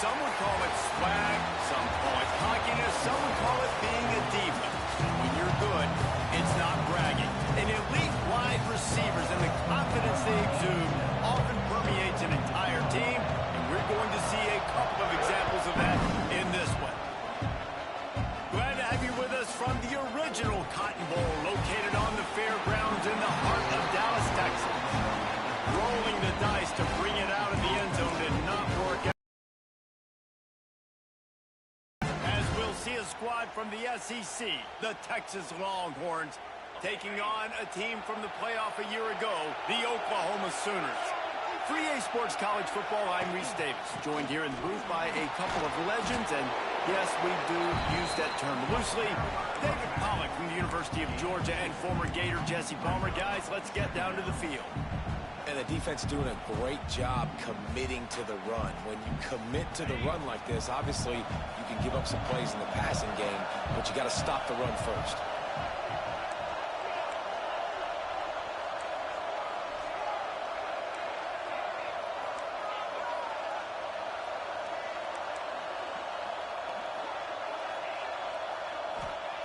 Some would call it swag, some call it cockiness, some would call it being a diva. When you're good, it's not bragging. And elite wide receivers and the confidence they exude often permeates an entire team, and we're going to see a couple of examples of that in this one. Glad to have you with us from the original Cotton Bowl, located on the fairgrounds in the heart of Dallas, Texas. Rolling the dice to bring it out of the end zone did not work out. As we'll see a squad from the SEC, the Texas Longhorns, taking on a team from the playoff a year ago, the Oklahoma Sooners. For EA Sports College Football, I'm Reese Davis, joined here in the booth by a couple of legends, and yes, we do use that term loosely. David Pollack from the University of Georgia and former Gator Jesse Palmer. Guys, let's get down to the field. And the defense doing a great job committing to the run. When you commit to the run like this, obviously you can give up some plays in the passing game, but you got to stop the run first.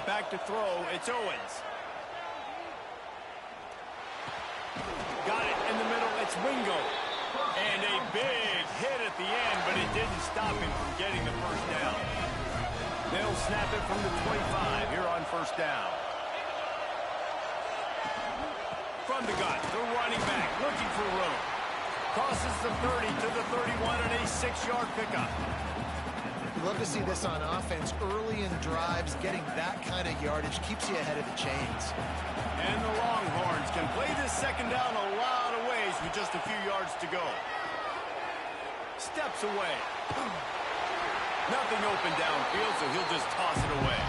Back to throw, it's Owens. Got it in the middle, it's Wingo. And a big hit at the end, but it didn't stop him from getting the first down. They'll snap it from the 25 here on first down. From the gun, the running back looking for room. Crosses the 30 to the 31 and a 6-yard pickup. We love to see this on offense early in drives. Getting that kind of yardage keeps you ahead of the chains. And the Longhorns can play this second down a lot of ways with just a few yards to go. Steps away. Nothing open downfield, so he'll just toss it away.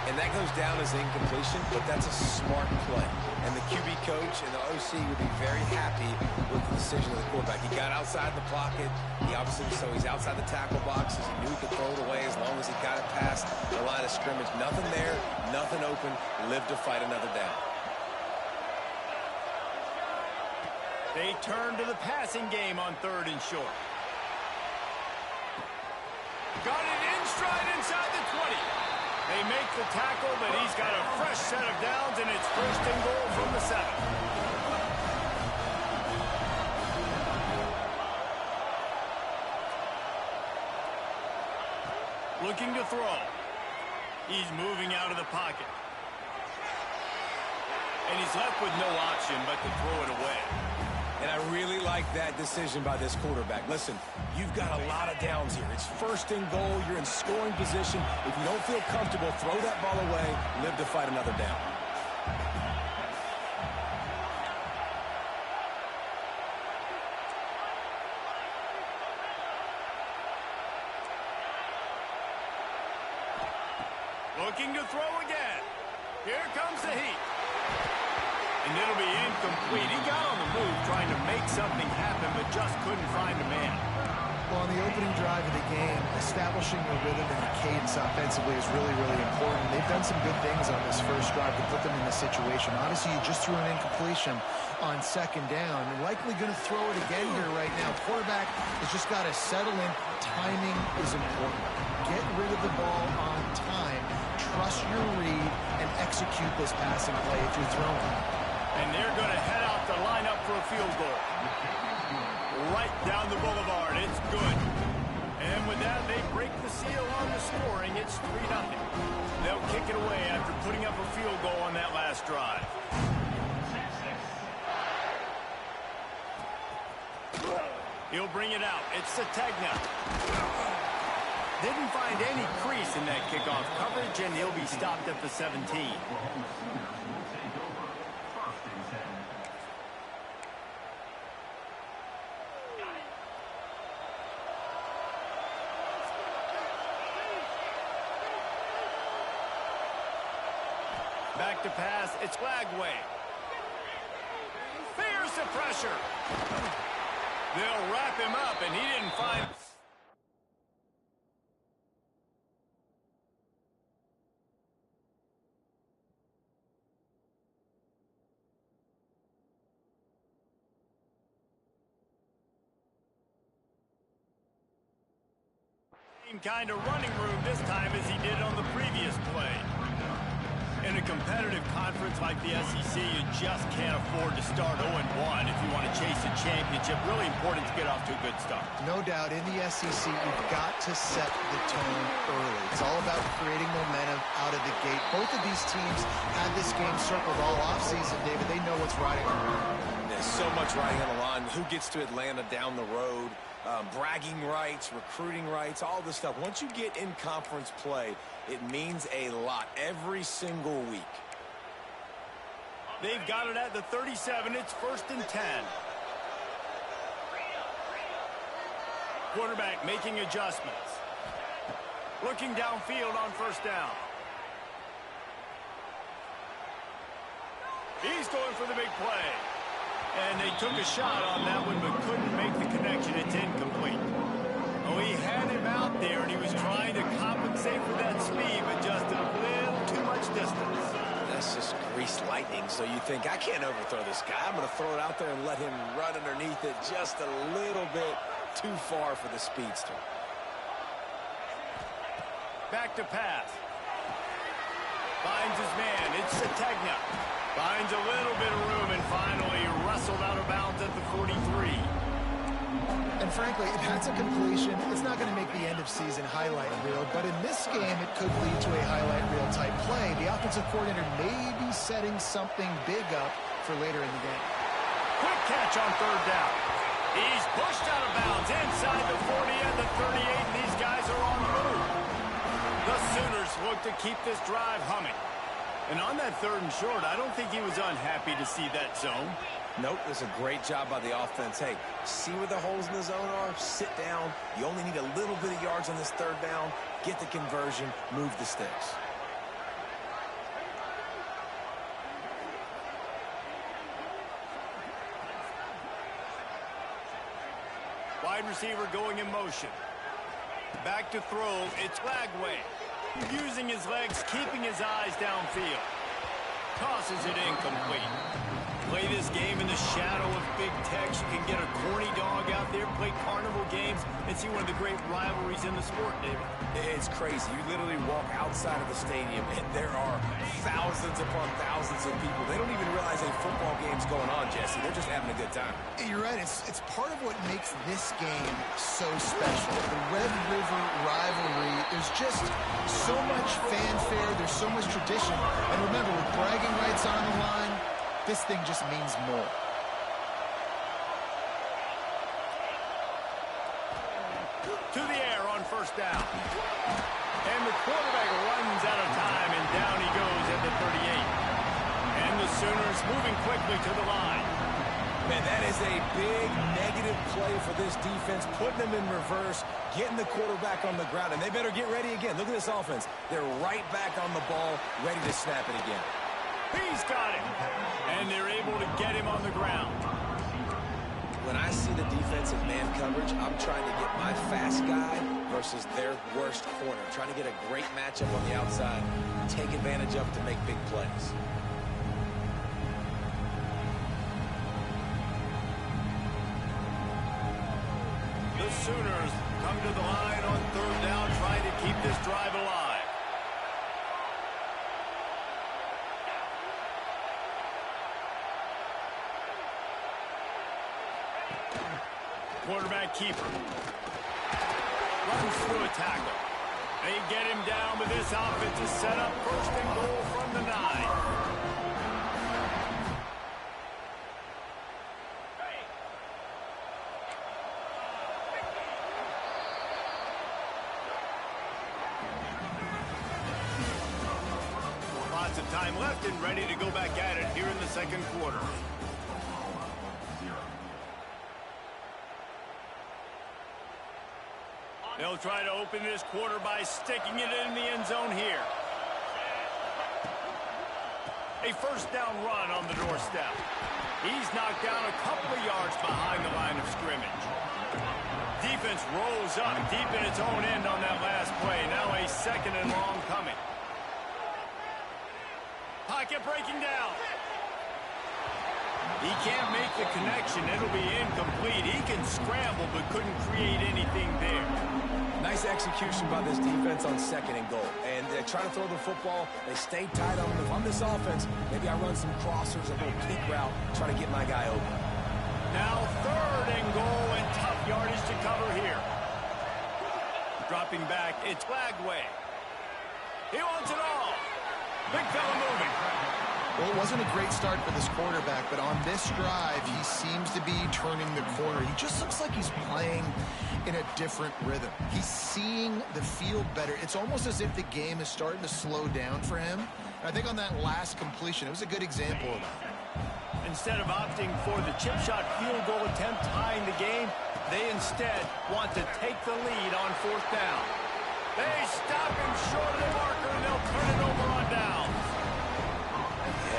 And that goes down as incompletion, but that's a smart play. And the QB coach and the OC would be very happy with the decision of the quarterback. He got outside the pocket. He obviously, so he's outside the tackle boxes. He knew he could throw it away as long as he got it past the line of scrimmage. Nothing there, nothing open. Live to fight another down. They turn to the passing game on 3rd and short. Got it in stride inside the 20. They make the tackle, but he's got a fresh set of downs, and it's 1st and goal from the 7. Looking to throw. He's moving out of the pocket. And he's left with no option but to throw it away. And I really like that decision by this quarterback. Listen, you've got a lot of downs here. It's 1st and goal. You're in scoring position. If you don't feel comfortable, throw that ball away. Live to fight another down. Looking to throw again. Here comes the heat. And it'll be incomplete. He got on the move trying to make something happen, but just couldn't find a man. Well, on the opening drive of the game, establishing the rhythm and the cadence offensively is really, really important. They've done some good things on this first drive to put them in this situation. Obviously, you just threw an incompletion on 2nd down. You're likely going to throw it again here right now. Quarterback has just got to settle in. Timing is important. Get rid of the ball on time. Trust your read and execute this passing play if you're throwing. And they're going to head out to line up for a field goal. Right down the boulevard. It's good. And with that, they break the seal on the scoring. It's 3-0. They'll kick it away after putting up a field goal on that last drive. He'll bring it out. It's Sategna. Didn't find any crease in that kickoff coverage, and he'll be stopped at the 17. Back to pass, it's Lagway. Fears the pressure. They'll wrap him up, and he didn't find... Same kind of running room this time as he did on the previous play. In a competitive conference like the SEC, you just can't afford to start 0-1 if you want to chase a championship. Really important to get off to a good start. No doubt, in the SEC, you've got to set the tone early. It's all about creating momentum out of the gate. Both of these teams had this game circled all offseason, David. They know what's riding on the line. There's so much riding on the line. Who gets to Atlanta down the road? Bragging rights, recruiting rights, all this stuff. Once you get in conference play, it means a lot every single week. They've got it at the 37. It's 1st and 10. Quarterback making adjustments. Looking downfield on 1st down. He's going for the big play. And they took a shot on that one, but couldn't make the connection. It's incomplete. Oh, he had him out there, and he was trying to compensate for that speed, but just a little too much distance. That's just greased lightning, so you think, I can't overthrow this guy. I'm going to throw it out there and let him run underneath it just a little bit too far for the speedster. Back to pass. Finds his man. It's Sategna. Finds a little bit of room and finally wrestled out of bounds at the 43. And frankly, if that's a completion, it's not going to make the end of season highlight reel. But in this game, it could lead to a highlight reel type play. The offensive coordinator may be setting something big up for later in the game. Quick catch on 3rd down. He's pushed out of bounds inside the 40 and the 38, and these guys are on the move. The Sooners look to keep this drive humming. And on that 3rd and short, I don't think he was unhappy to see that zone. Nope, it's a great job by the offense. Hey, see where the holes in the zone are? Sit down. You only need a little bit of yards on this 3rd down. Get the conversion. Move the sticks. Wide receiver going in motion. Back to throw. It's Lagway. Using his legs, keeping his eyes downfield. Tosses it incomplete. Play this game in the shadow of Big Tex. You can get a corny dog out there, play carnival games, and see one of the great rivalries in the sport, David. It's crazy. You literally walk outside of the stadium, and there are thousands upon thousands of people. They don't even realize a football game's going on, Jesse. They're just having a good time. You're right. It's part of what makes this game so special. The Red River rivalry, there's just so much fanfare. There's so much tradition. And remember, with bragging rights on the line, this thing just means more. To the air on 1st down. And the quarterback runs out of time, and down he goes at the 38. And the Sooners moving quickly to the line. Man, that is a big negative play for this defense, putting them in reverse, getting the quarterback on the ground, and they better get ready again. Look at this offense. They're right back on the ball, ready to snap it again. He's got him. And they're able to get him on the ground. When I see the defense in man coverage, I'm trying to get my fast guy versus their worst corner. Trying to get a great matchup on the outside, take advantage of it to make big plays. The Sooners come to the line on 3rd down, trying to keep this drive alive. Quarterback keeper. Runs through a tackle. They get him down, but this offense is set up 1st and goal from the 9. Lots of time left and ready to go back at it here in the 2nd quarter. They'll try to open this quarter by sticking it in the end zone here. A 1st down run on the doorstep. He's knocked down a couple of yards behind the line of scrimmage. Defense rolls up deep in its own end on that last play. Now a 2nd and long coming. Pocket breaking down. He can't make the connection. It'll be incomplete. He can scramble, but couldn't create anything there. Nice execution by this defense on 2nd and goal. And they try to throw the football. They stay tight on them. If I'm this offense, maybe I run some crossers, a little peek route, try to get my guy open. Now 3rd and goal, and tough yardage to cover here. Dropping back, it's Flagway. He wants it all. Big fella moving. Well, it wasn't a great start for this quarterback, but on this drive, he seems to be turning the corner. He just looks like he's playing in a different rhythm. He's seeing the field better. It's almost as if the game is starting to slow down for him. And I think on that last completion, it was a good example of that. Instead of opting for the chip shot field goal attempt tying the game, they instead want to take the lead on 4th down. They stop him short of the marker, and they'll turn it over on downs.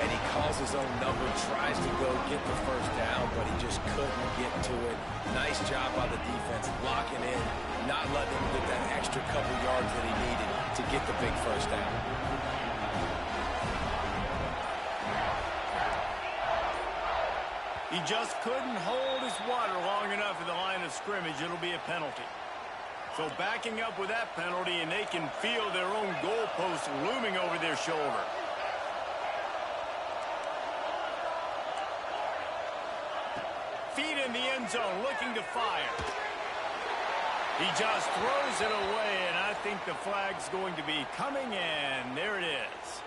And he calls his own number, tries to go get the 1st down, but he just couldn't get to it. Nice job by the defense, locking in, not letting him get that extra couple yards that he needed to get the big 1st down. He just couldn't hold his water long enough in the line of scrimmage. It'll be a penalty. So backing up with that penalty, and they can feel their own goalpost looming over their shoulder. Feet in the end zone, looking to fire. He just throws it away, and I think the flag's going to be coming in. There it is.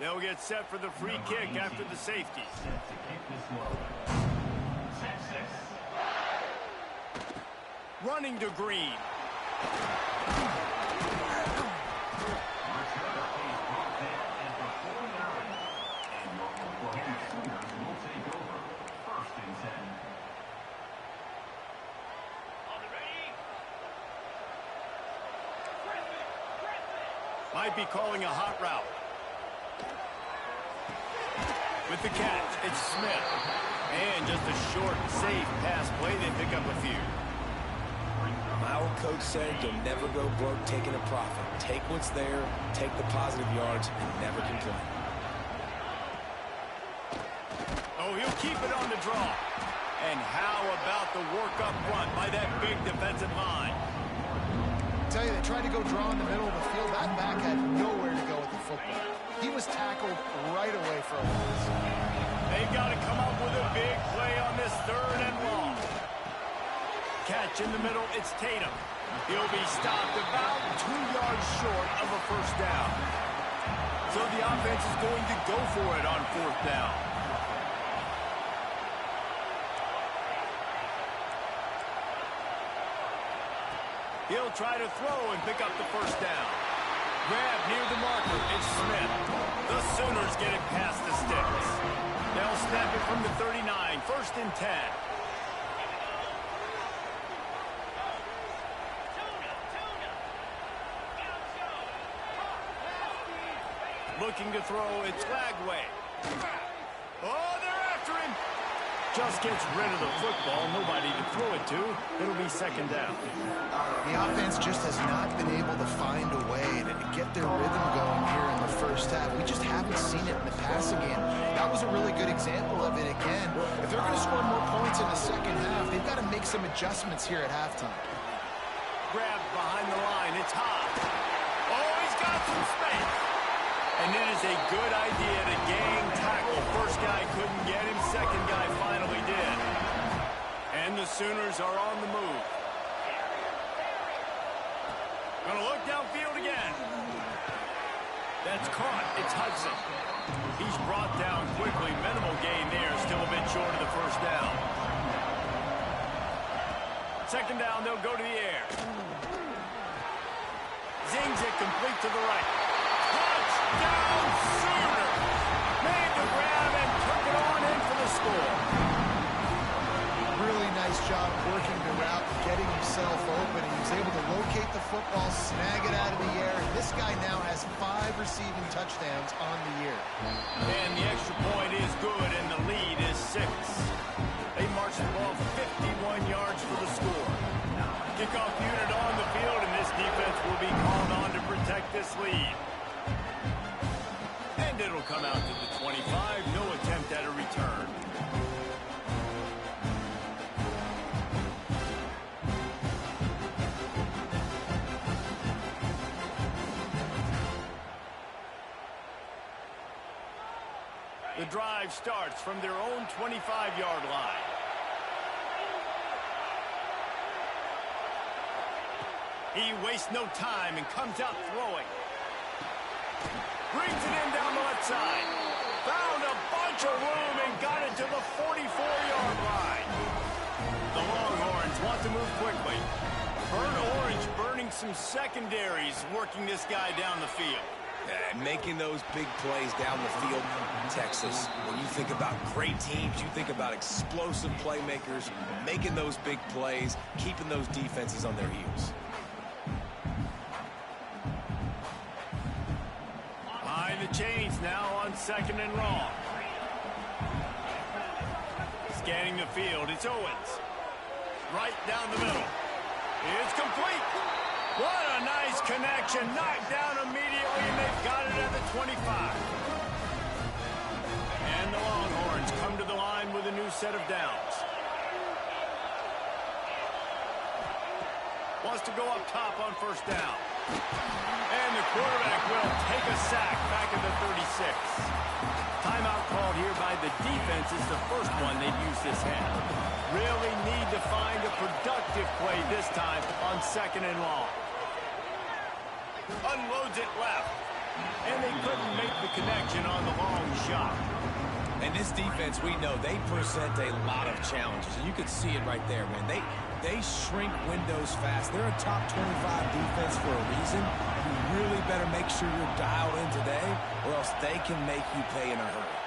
They'll get set for the free kick after the safety. Running to Green. Might be calling a hot route. With the catch, it's Smith. And just a short, safe pass play. They pick up a few. My old coach said you'll never go broke taking a profit. Take what's there, take the positive yards, and never complain. Oh, he'll keep it on the draw. And how about the work up front by that big defensive line? I tell you, they tried to go draw in the middle of the field. That back had nowhere to go with the football. He was tackled right away for a loss. They've got to come up with a big play on this 3rd and long. Catch in the middle, it's Tatum. He'll be stopped about 2 yards short of a 1st down. So the offense is going to go for it on 4th down. He'll try to throw and pick up the 1st down. Grab near the marker, it's Smith. The Sooners get it past the sticks. They'll snap it from the 39, 1st and 10. Looking to throw, it's Flagway. Oh, they're after him. Just gets rid of the football, nobody to throw it to. It'll be 2nd down. The offense just has not been able to find a way to get their rhythm going here in the 1st half. We just haven't seen it in the passing game. That was a really good example of it again. If they're going to score more points in the 2nd half, they've got to make some adjustments here at halftime. Grab behind the line, it's hot. Oh, he's got some space. And it is a good idea to gang tackle. 1st guy couldn't get him, 2nd guy finally did. And the Sooners are on the move. Gonna look downfield again. That's caught. It's Hudson. He's brought down quickly. Minimal gain there. Still a bit short of the 1st down. 2nd down, they'll go to the air. Zings it complete to the right. Touchdown, Sooners! Made the grab and took it on in for the score. Really nice job working the route, getting himself open. He was able to locate the football, snag it out of the air. And this guy now has 5 receiving touchdowns on the year. And the extra point is good, and the lead is 6. drive starts from their own 25-yard line. He wastes no time and comes out throwing. Brings it in down the left side. Found a bunch of room and got it to the 44-yard line. The Longhorns want to move quickly. Burnt Orange burning some secondaries, working this guy down the field. And making those big plays down the field. Texas, when you think about great teams, you think about explosive playmakers, making those big plays, keeping those defenses on their heels. Behind the chains now on 2nd and long. Scanning the field, it's Owens. Right down the middle. It's complete. What a nice connection. Knocked down immediately, and they've got it at the 25. And the Longhorns come to the line with a new set of downs. Wants to go up top on 1st down. And the quarterback will take a sack back at the 36. Timeout called here by the defense is the first one they've used this half. Really need to find a productive play this time on 2nd and long. Unloads it left. And they couldn't make the connection on the long shot. And this defense, we know, they present a lot of challenges. And you can see it right there, man. They shrink windows fast. They're a top 25 defense for a reason. You really better make sure you're dialed in today, or else they can make you pay in a hurry.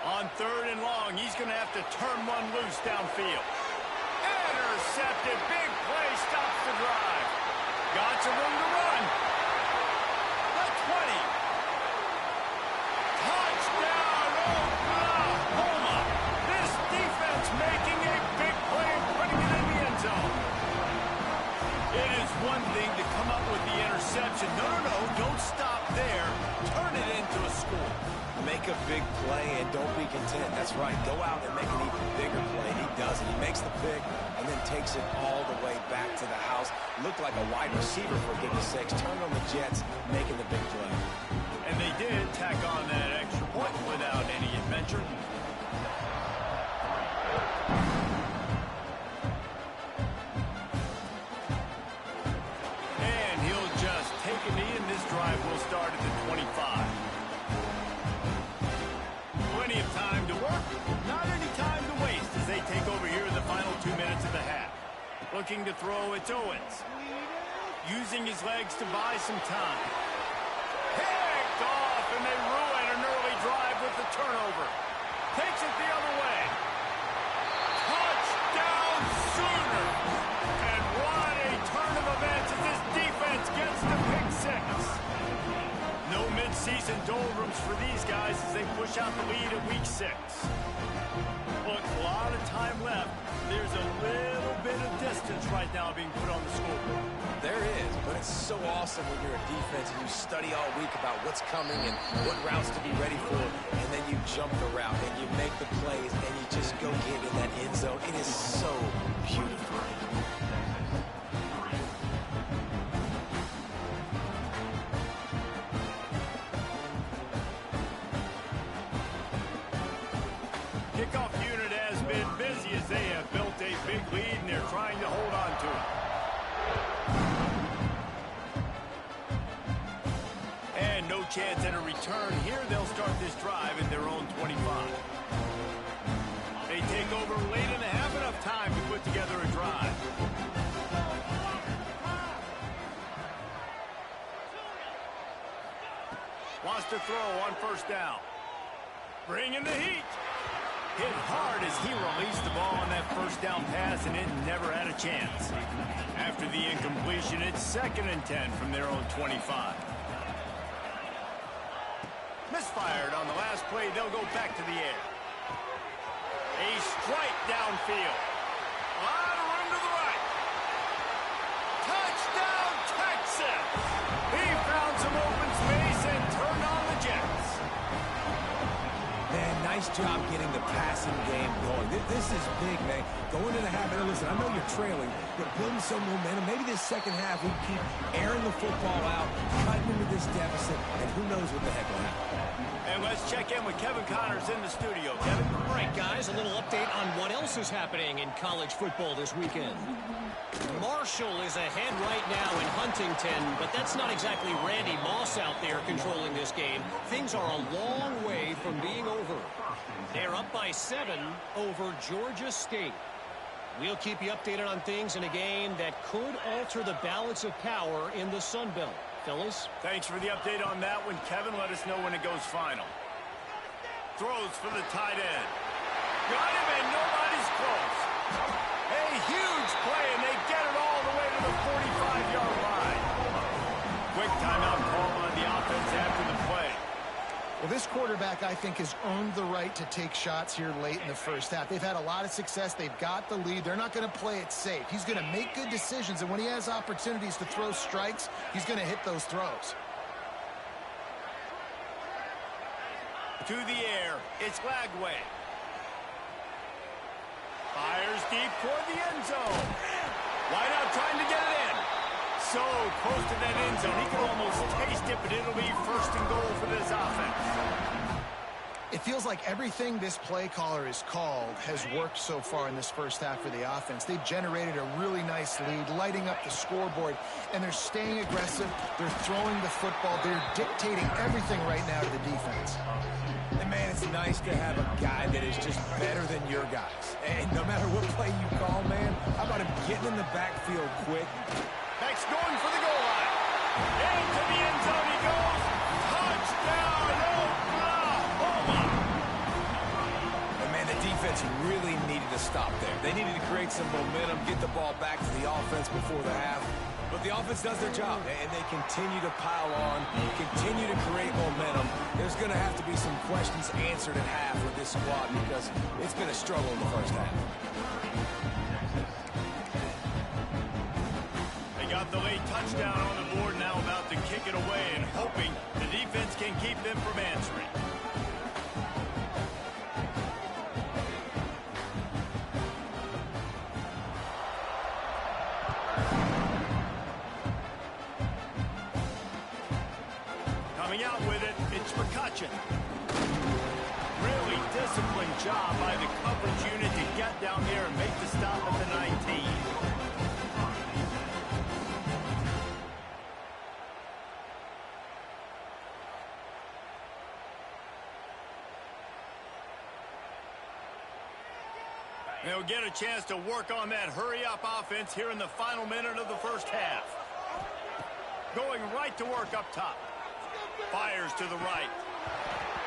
On 3rd and long, he's going to have to turn one loose downfield. Intercepted. Big play. Stops the drive. Got some room to run. The 20. Touchdown, Oklahoma. This defense making a big play and putting it in the end zone. It is one thing to come up with the interception. No, don't stop there. Turn it into a score. Make a big play and don't be content. That's right. Go out and make an even bigger play. And he does it. He makes the pick and then takes it all the way back to the house. Looked like a wide receiver, for goodness sakes. Turned on the Jets, making the big play. And they did tack on that extra point without any adventure. And he'll just take a knee, and this drive will start at the 25. Plenty of time to work, not any time to waste as they take over here in the final 2 minutes of the half. Looking to throw, it's Owens. Using his legs to buy some time. Picked off, and they ruin an early drive with the turnover. Takes it the other way. Touchdown Sooners! And what a turn of events as this defense gets the pick 6. No mid-season doldrums for these guys as they push out the lead at week 6. Look, a lot of time left. There's a little bit of distance right now being put on the scoreboard. There is, but it's so awesome when you're a defense and you study all week about what's coming and what routes to be ready for, and then you jump the route and you make the plays and you just go get in that end zone. It is so beautiful. Kickoff unit has been busy as they have built a big lead and they're trying to hold on to it. And no chance at a return here. They'll start this drive at their own 25. They take over late and have enough time to put together a drive. Wants to throw on 1st down. Bringing the heat. Hit hard as he released the ball on that 1st down pass, and it never had a chance. After the incompletion, it's 2nd and 10 from their own 25. Misfired on the last play. They'll go back to the air. A strike downfield. A lot of room to the right. Touchdown, Texas! He found some open space and turned on the Jets. Man, Nice job getting the passing game going. This is big, man. Going into the half, and listen, I know you're trailing, but building some momentum. Maybe this second half we keep airing the football out, cutting into this deficit, and who knows what the heck will happen. And let's check in with Kevin Connors in the studio. Kevin? All right, guys, a little update on what else is happening in college football this weekend. Marshall is ahead right now in Huntington, but that's not exactly Randy Moss out there controlling this game. Things are a long way from being over. They're up by 7 over Georgia State. We'll keep you updated on things in a game that could alter the balance of power in the Sun Belt. Fellas? Thanks for the update on that one, Kevin. Let us know when it goes final. Throws for the tight end. Got him, and nobody's close. A huge play, and they get it all the way to the 45-yard line. Quick timeout call on the offense after the play. Well, this quarterback, I think, has earned the right to take shots here late in the first half. They've had a lot of success. They've got the lead. They're not going to play it safe. He's going to make good decisions, and when he has opportunities to throw strikes, he's going to hit those throws. To the air, it's Lagway. Fires deep toward the end zone. Wide out trying to get it in. So close to that end zone. He can almost taste it, but it'll be first and goal for this offense. It feels like everything this play caller has called has worked so far in this first half for the offense. They've generated a really nice lead, lighting up the scoreboard, and they're staying aggressive. They're throwing the football. They're dictating everything right now to the defense. And, man, it's nice to have a guy that is just better than your guys. And no matter what play you call, man, how about him getting in the backfield quick? Beck's going for the goal line. Into the end zone he goes. Touchdown, Oklahoma! And, man, the defense really needed to stop there. They needed to create some momentum, get the ball back to the offense before the half. But the offense does their job, and they continue to pile on, continue to create momentum. There's going to have to be some questions answered at half with this squad because it's been a struggle in the first half. They got the late touchdown on the board, now about to kick it away and hoping the defense can keep them from answering. Coming out with it, it's McCutcheon. Really disciplined job by the coverage unit to get down there and make the stop at the 19. They'll get a chance to work on that hurry-up offense here in the final minute of the first half. Going right to work up top. Fires to the right.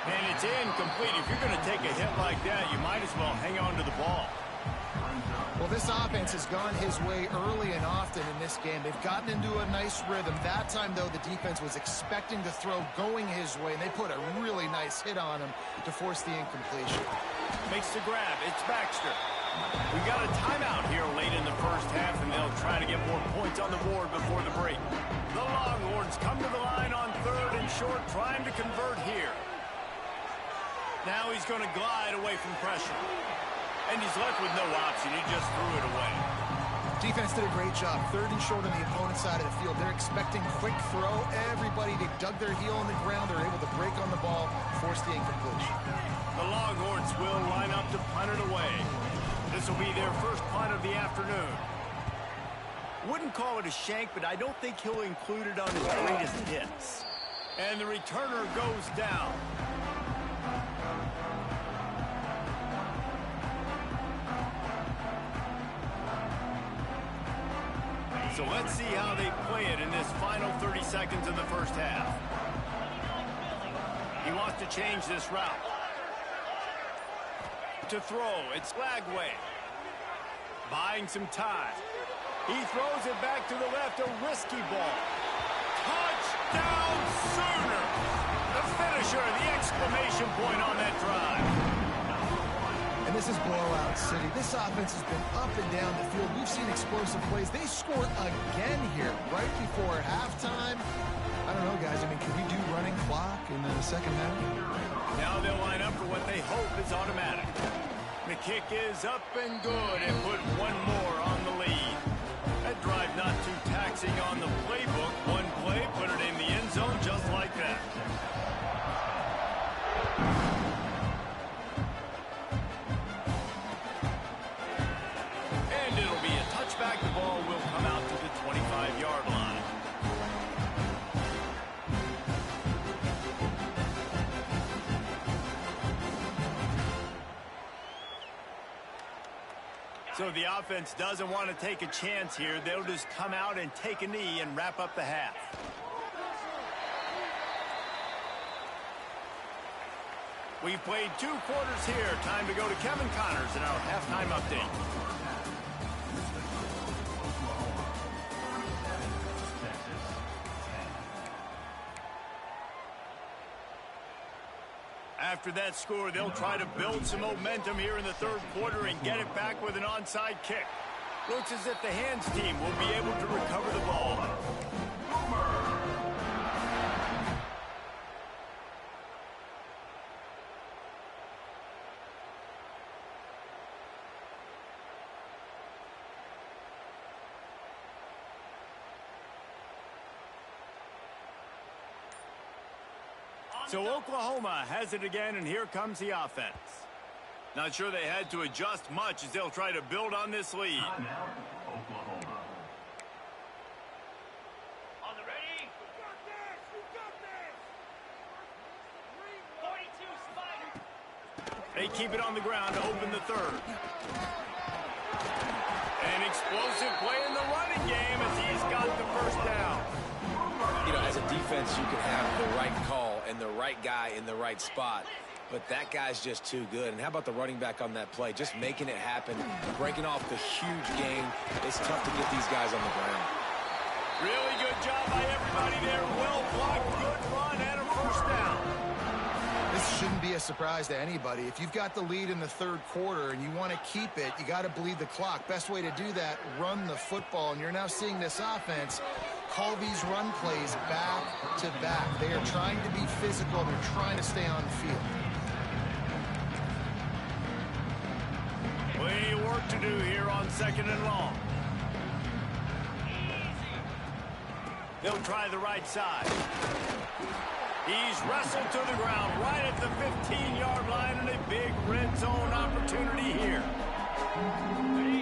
And it's incomplete. If you're going to take a hit like that, you might as well hang on to the ball. Well, this offense has gone his way early and often in this game. They've gotten into a nice rhythm. That time, though, the defense was expecting to throw going his way, and they put a really nice hit on him to force the incompletion. Makes the grab. It's Baxter. We got a timeout here late in the first half, and they'll try to get more points on the board before the break. The Longhorns come to the line on 3rd and short, trying to convert here. Now he's going to glide away from pressure. And he's left with no option. He just threw it away. Defense did a great job. 3rd and short on the opponent's side of the field. They're expecting quick throw. Everybody, they dug their heel on the ground. They're able to break on the ball, force the incompletion. The Longhorns will line up to punt it away. This will be their first punt of the afternoon. Wouldn't call it a shank, but I don't think he'll include it on his greatest hits. And the returner goes down. So let's see how they play it in this final 30 seconds of the first half. He wants to change this route. To throw, it's Lagway. Buying some time. He throws it back to the left, a risky ball. Touchdown Sooner! The finisher, the exclamation point on that drive. And this is blowout city. This offense has been up and down the field. We've seen explosive plays. They scored again here right before halftime. I don't know, guys. I mean, can we do running clock in the second half? Now they'll line up for what they hope is automatic. The kick is up and good and put one more on the lead. That drive not too taxing on the playbook. One play, put it in the end zone just like that. And it'll be a touchback. The ball will come out to the 25-yard line. So the offense doesn't want to take a chance here. They'll just come out and take a knee and wrap up the half. We've played 2 quarters here. Time to go to Kevin Connors in our halftime update. After that score, they'll try to build some momentum here in the 3rd quarter and get it back with an onside kick. Looks as if the hands team will be able to recover the ball. So Oklahoma has it again, and here comes the offense. Not sure they had to adjust much as they'll try to build on this lead. Oklahoma. On the ready? You got this! You got this! 42 Spider. They keep it on the ground to open the 3rd. An explosive play in the running game as he's got the 1st down. You know, as a defense, you can have the right call and the right guy in the right spot. But that guy's just too good. And how about the running back on that play? Just making it happen, breaking off the huge gain. It's tough to get these guys on the ground. Really good job by everybody there. Well blocked, good run, and a 1st down. This shouldn't be a surprise to anybody. If you've got the lead in the 3rd quarter and you want to keep it, you got to bleed the clock. Best way to do that, run the football. And you're now seeing this offense call these run plays back to back. They are trying to be physical. They're trying to stay on the field. Plenty of work to do here on 2nd and long. They'll try the right side. He's wrestled to the ground right at the 15-yard line, and a big red zone opportunity here.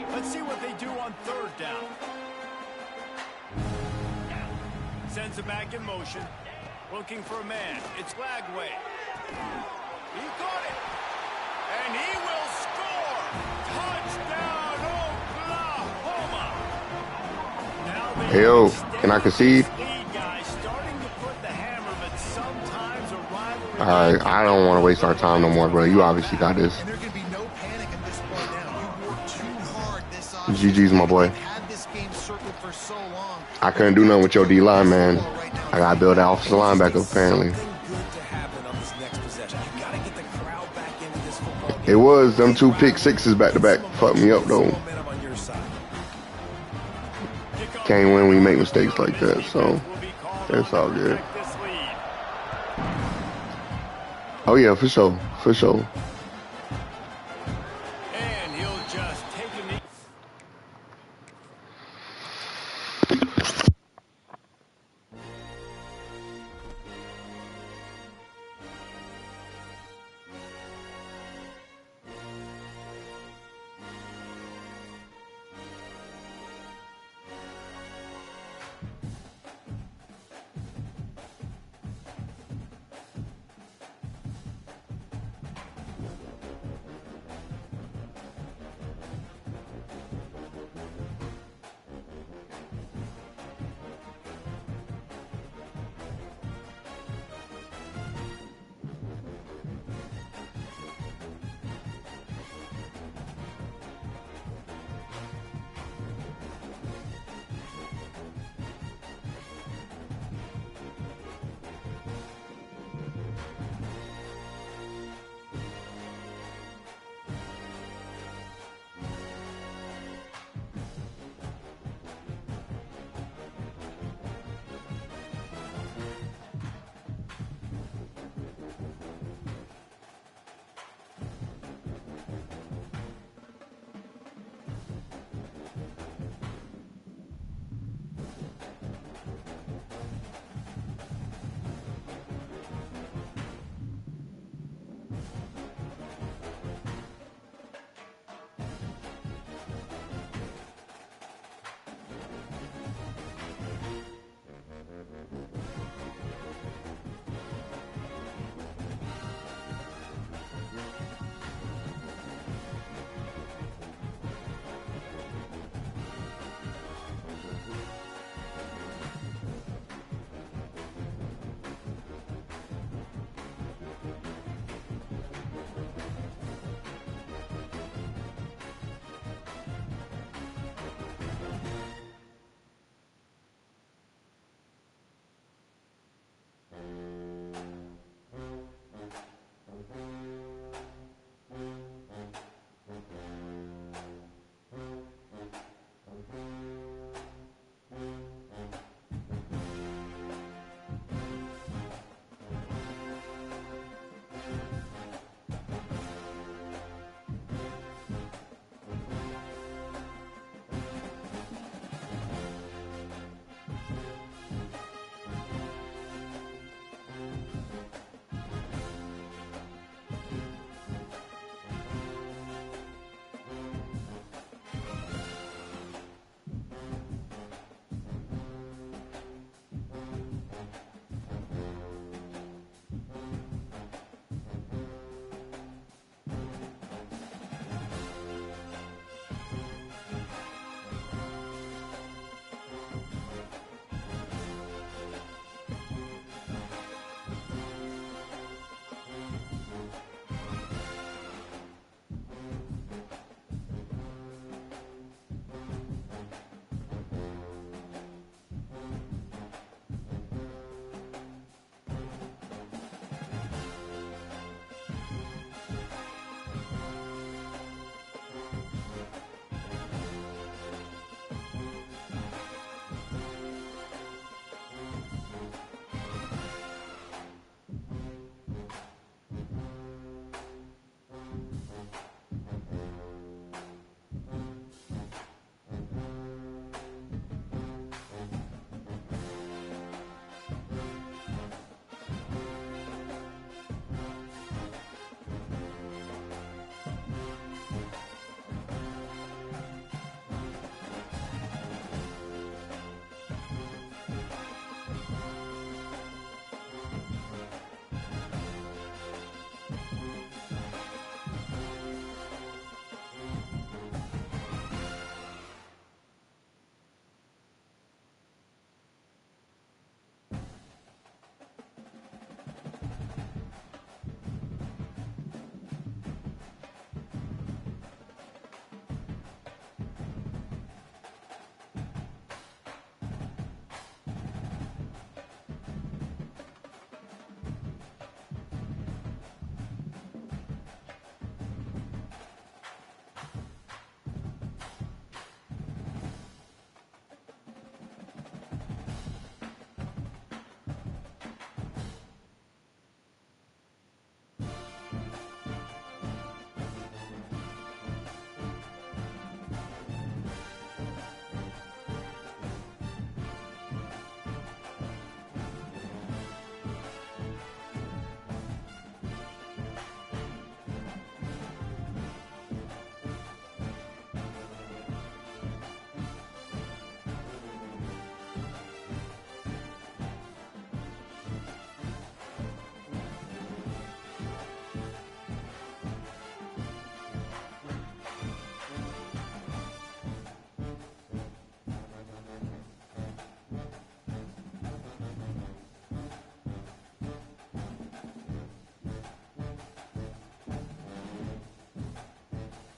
Let's see what they do on 3rd down. Sends it back in motion. Looking for a man. It's Lagway. He caught it. And he will score. Touchdown, Oklahoma. Now Hey, yo, can I concede? Alright, I don't want to waste our time no more, bro. You obviously got this. And there can be no panic at this point now. You worked too hard this GG's, my boy. had this game circled for so long. I couldn't do nothing with your D-line, man. I got to build that offensive linebacker, apparently. It was them 2 pick sixes back-to-back. Fucked me up, though. Can't win when you make mistakes like that, so that's all good. Oh, yeah, for sure. For sure.